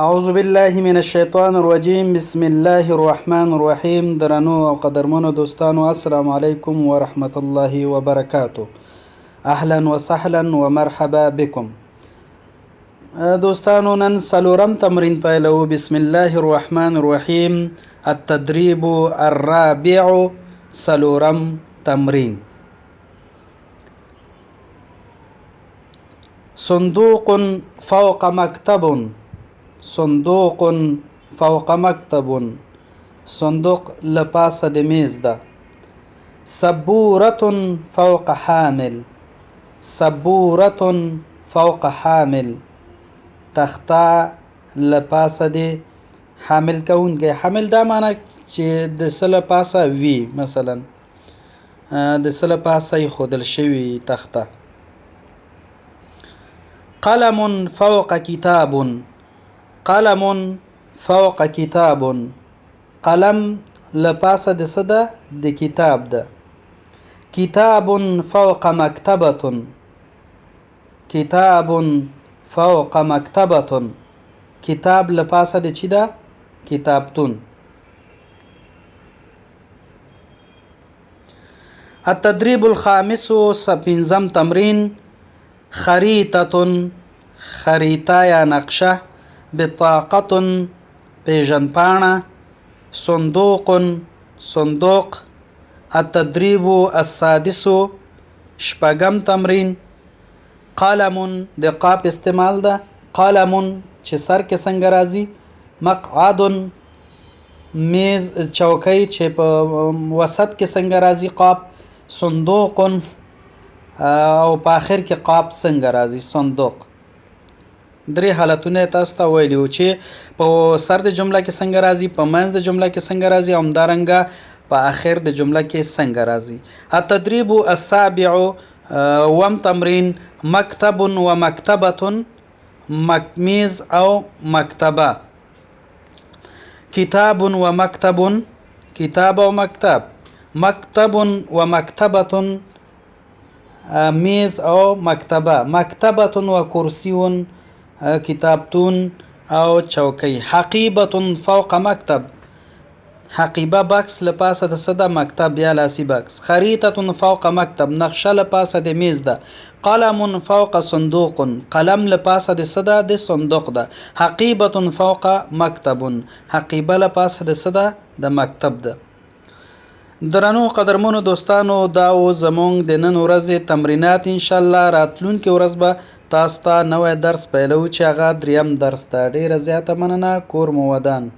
اعوذ بالله من الشیطان الرجیم بسم الله الرحمن الرحیم. درنو او قدرمنو دوستانو، السلام علیکم ورحمت الله وبرکاتو. اهلا وسهلا ومرحبا بكم. دوستانو، نن څلورم تمرین پیلو. بسم الله الرحمن الرحیم. التدریب الرابع، څلورم تمرین. صندوق فوق مكتب. صندوق فوق مكتب. صندوق لپاسه د میز ده. سبورة فوق حامل. سبورة فوق حامل. تخته لپاسه د حامل کوونکی. حامل دا معنی چې د څه لپاسه وي، مثلا د څه لپاسه ایښودل شوي تخته. قلم فوق كتاب. قلم فوق كتاب. قلم لپاسه د څه ده؟ د کتاب ده. کتاب فوق مكتبة. کتاب فوق مكتبة. کتاب لپاسه د چی ده؟ کتابتون. التدریب الخامس، پنځم تمرین. خریطة، خریطه یا نقشه. بطاقة، پیژندپاڼه. صندوق، صندوق. التدریب السادس، شپږم تمرین. قلم، د قاف استعمال ده. قلم چې سر کې څنګه راځي. مقعد، میز چوکۍ چې په وسط کې څنګه راځي قاف. صندوق، او په آخر کې قاف څنګه راځي. صندوق. درې حالتونه تاسو ته ویلي وو چې په سر د جمله کې څنګه راځي، په منځ د جمله کې څنګه راځي، او همدارنګه په آخر د جمله کې څنګه راځي. التدریب السابع، اووم تمرین. مکتب و مکتبة، میز او مکتبه. کتاب و مکتب، کتاب او مکتب. مکتب و مکتبة، میز او مکتبه. مکتبة و کرسی، کتابتون او چوکۍ. حقیبة فوق مکتب. حقیبه بکس لپاسه د څه ده؟ مکتب یا لاسي بکس. خریطة فوق مکتب، نقشه لپاسه د میز ده. قلم فوق صندوق، قلم لپاسه د څه ده؟ د صندوق ده. حقیبة فوق مکتب، حقیبه لپاسه د څه ده؟ د مکتب ده. درنو قدرمنو دوستانو، دا و زمونږ د نن ورځې تمرینات. انشاءالله راتلونکې ورځ به تاسو ته نوی درس پیلو چې هغه دریم درس ده. ډیره زیاته مننه. کور مو ودان.